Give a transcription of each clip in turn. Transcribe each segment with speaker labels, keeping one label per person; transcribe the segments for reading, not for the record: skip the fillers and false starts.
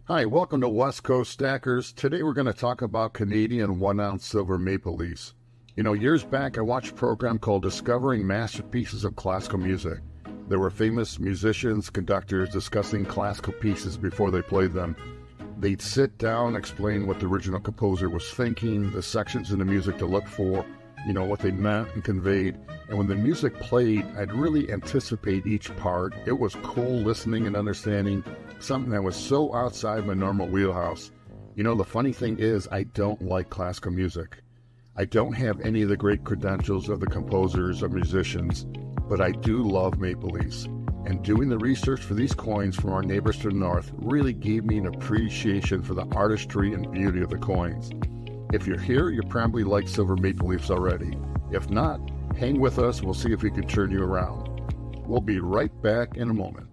Speaker 1: Hi, welcome to West Coast Stackers. Today we're going to talk about Canadian 1-ounce silver maple leafs. Years back I watched a program called Discovering Masterpieces of Classical Music. There were famous musicians, conductors discussing classical pieces before they played them. They'd sit down, explain what the original composer was thinking, the sections in the music to look for, what they meant and conveyed. And when the music played, I'd really anticipate each part. It was cool listening and understanding something that was so outside my normal wheelhouse. The funny thing is, I don't like classical music. I don't have any of the great credentials of the composers or musicians, but I do love maple leafs. And doing the research for these coins from our neighbors to the north really gave me an appreciation for the artistry and beauty of the coins. If you're here, you probably like silver maple leafs already. If not, hang with us, we'll see if we can turn you around. We'll be right back in a moment.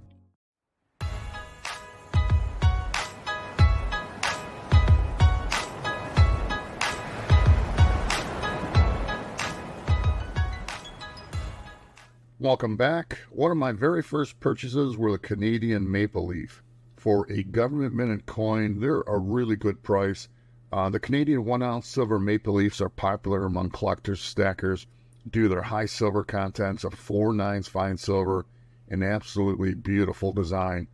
Speaker 1: Welcome back. One of my very first purchases were the Canadian maple leaf. For a government minted coin, they're a really good price. The Canadian 1-ounce silver maple leafs are popular among collectors, stackers, due to their high silver contents of 4/9 fine silver, an absolutely beautiful design.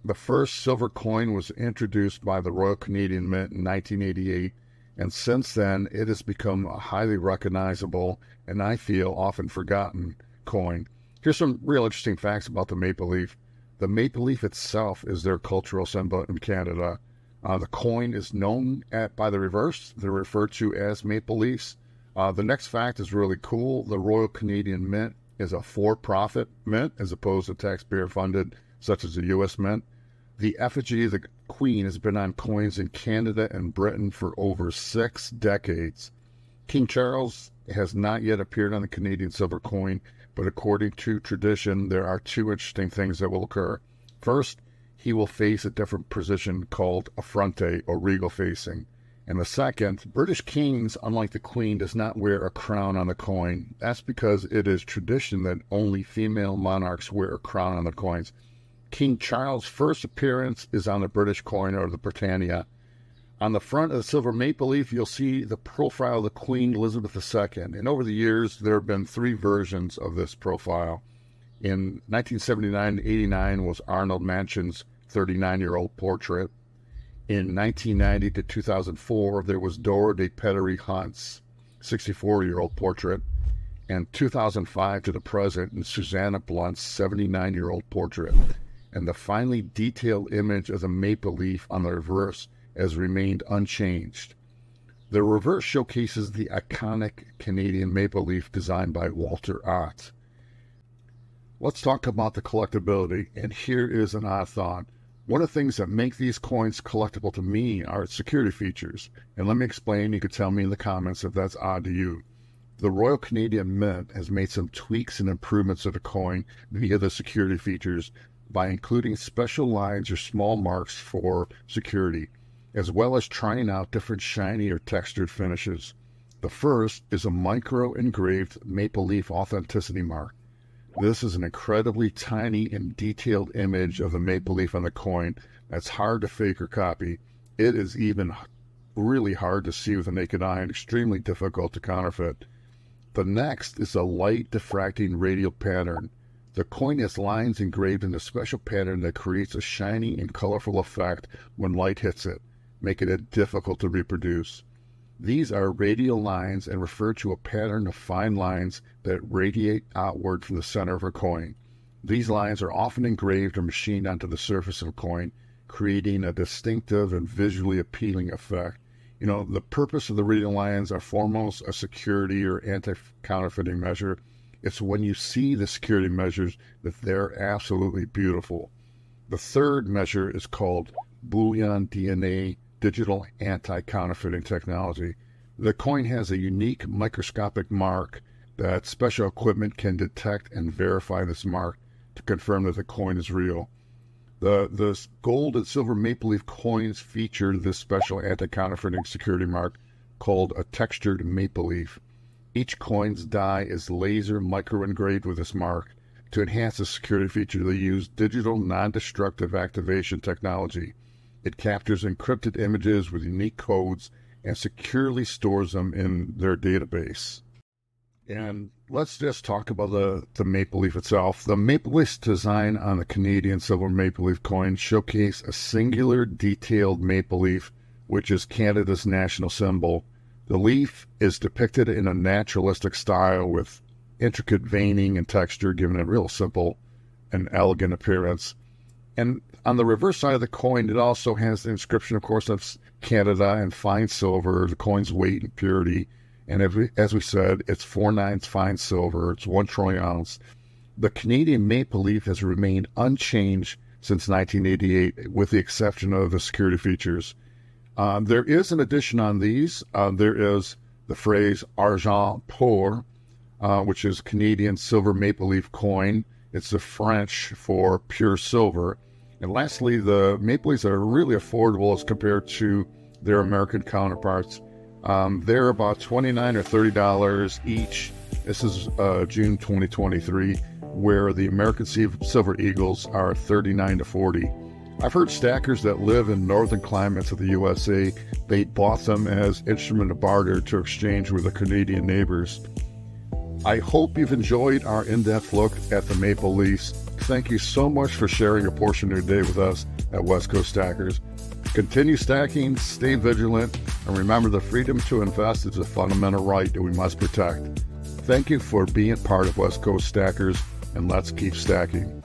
Speaker 1: The first silver coin was introduced by the Royal Canadian Mint in 1988, and since then it has become a highly recognizable and I feel often forgotten coin. Here's some real interesting facts about the maple leaf. The maple leaf itself is their cultural symbol in Canada. The coin is known by the reverse. They're referred to as maple leafs. The next fact is really cool. The Royal Canadian Mint is a for-profit mint as opposed to taxpayer-funded, such as the U.S. Mint. The effigy of the Queen has been on coins in Canada and Britain for over 6 decades. King Charles has not yet appeared on the Canadian silver coin, but according to tradition, there are 2 interesting things that will occur. First, he will face a different position called a fronte or regal facing. And the second, British kings, unlike the Queen, does not wear a crown on the coin. That's because it is tradition that only female monarchs wear a crown on the coins. King Charles' first appearance is on the British coin or the Britannia. On the front of the silver maple leaf, you'll see the profile of the Queen Elizabeth II. And over the years, there have been 3 versions of this profile. In 1979-89 was Arnold Manchin's 39-year-old portrait. In 1990 to 2004, there was Dora de Pedery Hunt's 64-year-old portrait. And 2005 to the present, and Susanna Blunt's 79-year-old portrait. And the finely detailed image of the maple leaf on the reverse has remained unchanged. The reverse showcases the iconic Canadian maple leaf designed by Walter Ott. Let's talk about the collectibility, and here is an odd thought. One of the things that make these coins collectible to me are its security features, and let me explain. You could tell me in the comments if that's odd to you. The Royal Canadian Mint has made some tweaks and improvements to the coin via the security features by including special lines or small marks for security, as well as trying out different shiny or textured finishes. The first is a micro-engraved maple leaf authenticity mark. This is an incredibly tiny and detailed image of the maple leaf on the coin that's hard to fake or copy. It is even really hard to see with the naked eye and extremely difficult to counterfeit. The next is a light diffracting radial pattern. The coin has lines engraved in a special pattern that creates a shiny and colorful effect when light hits it, making it difficult to reproduce. These are radial lines and refer to a pattern of fine lines that radiate outward from the center of a coin. These lines are often engraved or machined onto the surface of a coin, creating a distinctive and visually appealing effect. The purpose of the radial lines are foremost a security or anti-counterfeiting measure. It's when you see the security measures that they're absolutely beautiful. The third measure is called bullion DNA digital anti-counterfeiting technology. The coin has a unique microscopic mark that special equipment can detect and verify this mark to confirm that the coin is real. The gold and silver maple leaf coins feature this special anti-counterfeiting security mark called a textured maple leaf. Each coin's die is laser micro-engraved with this mark. To enhance the security feature, they use digital non-destructive activation technology. It captures encrypted images with unique codes and securely stores them in their database. And let's just talk about the maple leaf itself. The maple leaf design on the Canadian silver maple leaf coin showcase a singular detailed maple leaf, which is Canada's national symbol. The leaf is depicted in a naturalistic style with intricate veining and texture, giving it a real simple and elegant appearance. And on the reverse side of the coin, it also has the inscription, of course, of Canada and fine silver, the coin's weight and purity. And as we said, it's 4/9 fine silver. It's 1 troy ounce. The Canadian maple leaf has remained unchanged since 1988, with the exception of the security features. There is an addition on these. There is the phrase argent pour, which is Canadian silver maple leaf coin. It's the French for pure silver. And lastly, the maple leaves are really affordable as compared to their American counterparts. They're about $29 or $30 each. This is June 2023, where the American Silver Eagles are $39 to $40. I've heard stackers that live in northern climates of the USA, they bought them as instrument of barter to exchange with their Canadian neighbors. I hope you've enjoyed our in-depth look at the maple leafs. Thank you so much for sharing a portion of your day with us at West Coast Stackers. Continue stacking, stay vigilant, and remember the freedom to invest is a fundamental right that we must protect. Thank you for being part of West Coast Stackers, and let's keep stacking.